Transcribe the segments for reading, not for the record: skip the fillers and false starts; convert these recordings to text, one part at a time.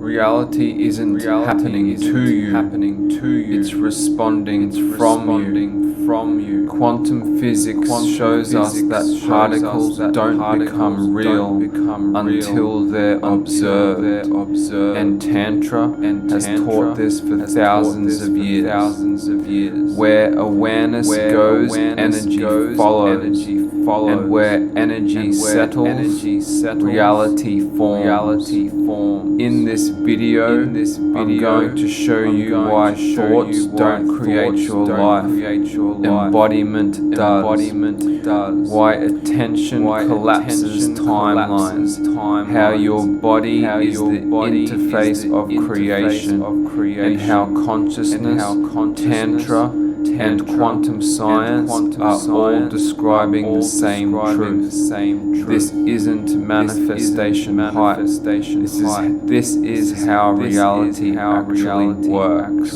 Reality isn't happening to you. It's responding from you. Quantum physics shows us that particles don't become real until they're observed. And Tantra has taught this for thousands of years. Where awareness goes, energy follows. And where energy settles, reality forms. In this video, I'm going to show you why thoughts don't create your life. Embodiment does. Why attention collapses timelines. How your body is the interface of creation. And how consciousness, Tantra, and quantum science are all describing the same truth. This isn't manifestation hype. This is how reality actually works.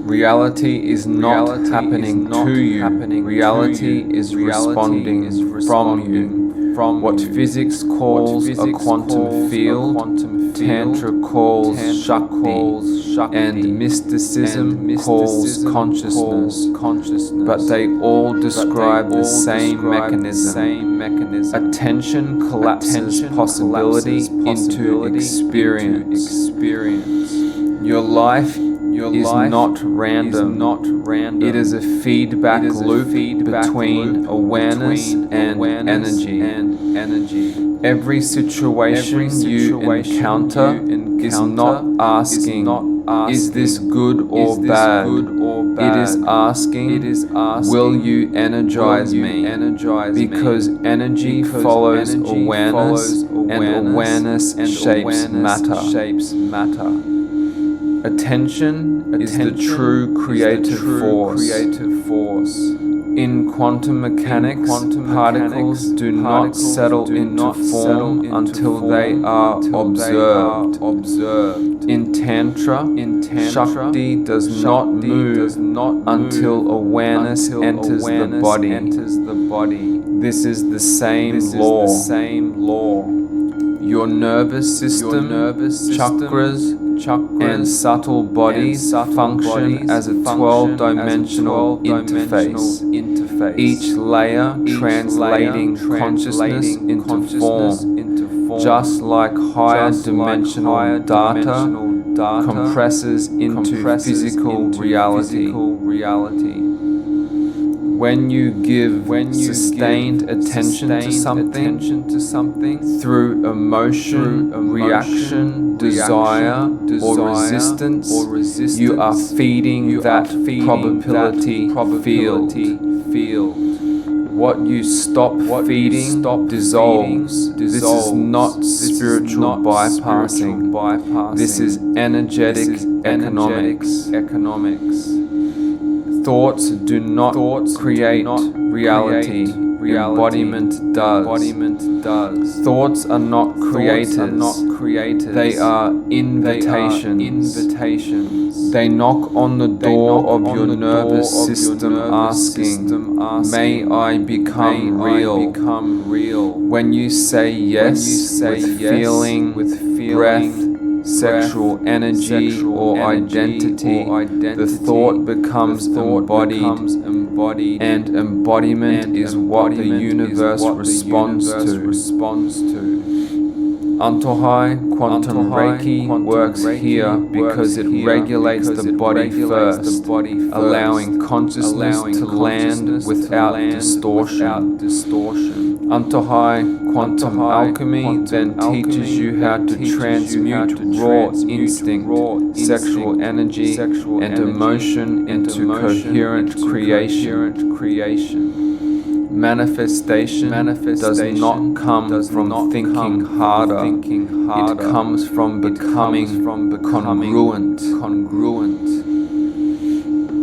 Reality is not happening to you. Reality is responding from you. What physics calls a quantum field, Tantra calls Shakti, and mysticism calls consciousness. But they all describe the same mechanism. Attention collapses possibility into experience. Your life is not random. It is a feedback loop between awareness and energy. Every situation you encounter is not asking, is this good or bad? It is asking, will you energize me? Because energy follows awareness, and awareness shapes matter. Attention is the true creative force. In quantum mechanics, particles do not settle into form until they are observed. In Tantra, Shakti does not move until awareness enters the body. This is the same law. Your nervous system, chakras, and subtle bodies function as a 12-dimensional interface, each layer translating consciousness into form, just like higher dimensional data compresses into physical reality. When you give sustained attention to something through emotion, reaction, desire, or resistance, you are feeding that probability field. What you stop feeding dissolves. This is not spiritual bypassing. This is energetic economics. Thoughts do not create reality. Embodiment does. Thoughts are not creators. They are invitations. They knock on the door of your nervous system asking, may I become real? When you say yes with feeling, breath, sexual energy or identity, the thought becomes embodied, and embodiment is what the universe responds to. Antohai Quantum Reiki works here because it regulates the body first, allowing consciousness to land without distortion. Antohai Quantum Alchemy then teaches you how to transmute raw instinct, sexual energy, and emotion into coherent creation. Manifestation does not come from thinking harder. It comes from becoming congruent.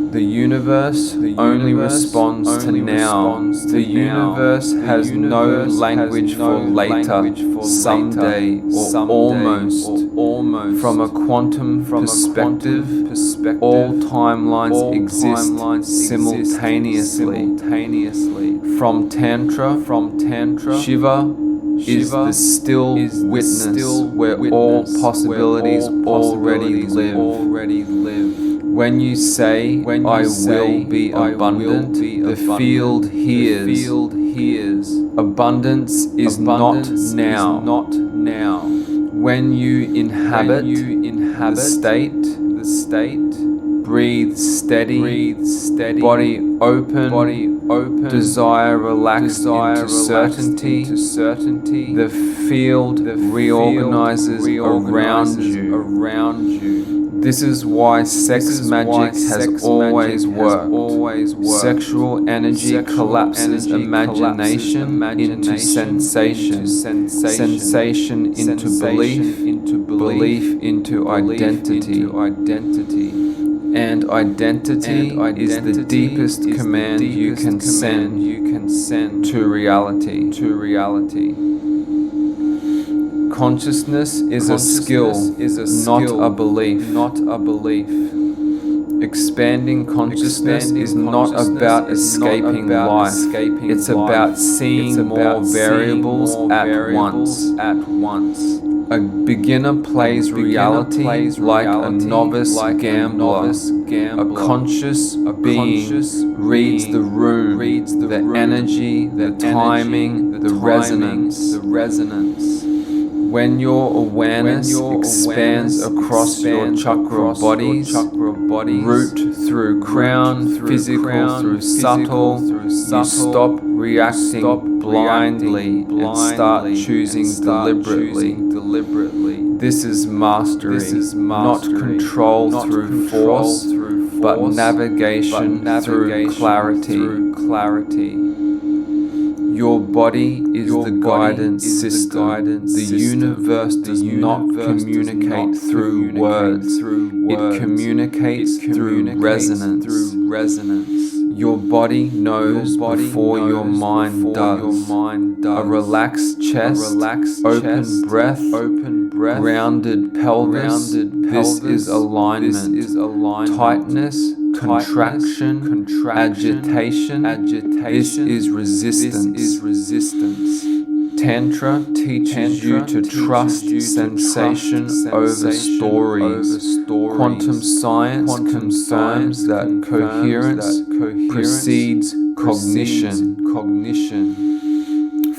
The universe only responds to now. The universe has no language for later, someday, or almost. From a quantum perspective, all timelines exist simultaneously. From Tantra, Shiva, is the still witness where all possibilities already live. When you say, I will be abundant, the field hears. Abundance is not now. When you inhabit the state, breathe steady, body open, desire relaxed into certainty, the field reorganizes around you. This is why sex magic has always worked. Sexual energy collapses imagination into sensation, sensation into belief into identity. And identity is the deepest command you can send to reality. Consciousness is a skill, not a belief. Expanding consciousness is not about escaping life. It's about seeing more variables at once. A beginner plays reality like a novice gambler. A conscious being reads the room, the energy, the timing, the resonance. When your awareness expands across your chakra bodies, root through crown, physical through subtle, you stop reacting blindly and start choosing deliberately. This is mastery, not control through force, but navigation through clarity. Your body is the guidance system. The universe does not communicate through words. It communicates through resonance. Your body knows before your mind does. A relaxed chest, open breath, grounded pelvis. This is alignment. Tightness, contraction, agitation. This is resistance. Tantra teaches you to trust sensation over stories. Quantum science confirms that coherence precedes cognition.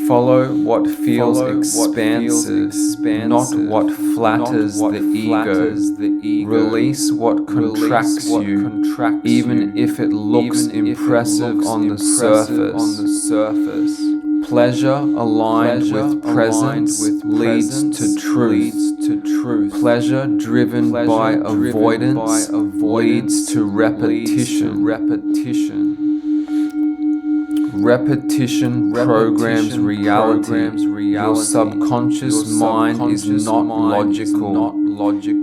Follow what feels expansive, not what flatters the ego. Release what contracts you, even if it looks impressive on the surface. Pleasure aligned with presence leads to truth. Pleasure driven by avoidance leads to repetition. Repetition programs reality. Your subconscious mind is not logical.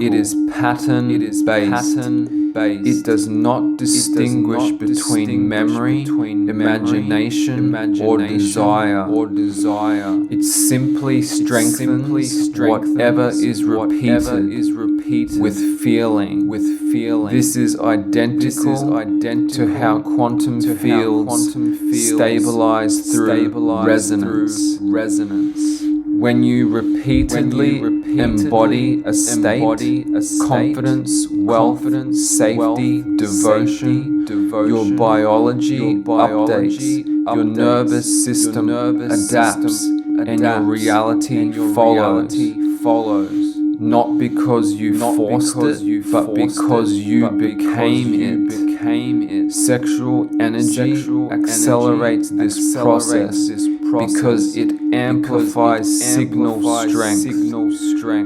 It is pattern-based. It does not distinguish between memory, imagination, or desire. It simply strengthens whatever is repeated with feeling. This is identical to how quantum fields stabilize through resonance. When you repeatedly embody a state, confidence, wealth, safety, devotion, your biology updates, your nervous system adapts, and your reality follows. Not because you forced it, but because you became it. Sexual energy accelerates this process because it amplifies signal strength.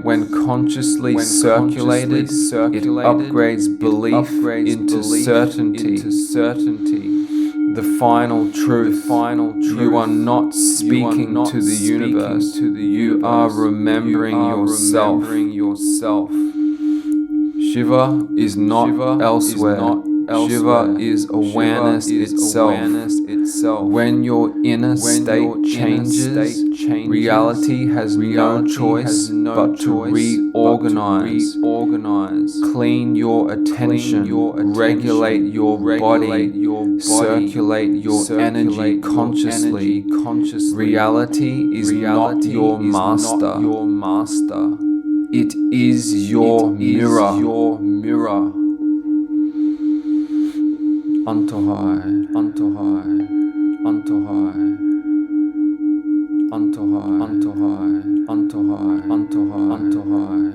When consciously circulated, it upgrades belief into certainty. The final truth. You are not speaking to the universe. You are remembering yourself. Shiva is not elsewhere. Shiva is awareness itself. When your inner state changes, Reality has no choice but to reorganize. Clean your attention, regulate your body, circulate your energy consciously. Reality is not your master. It is your mirror. Unto high, unto high, unto high, unto high, unto high, unto high, unto high, unto high.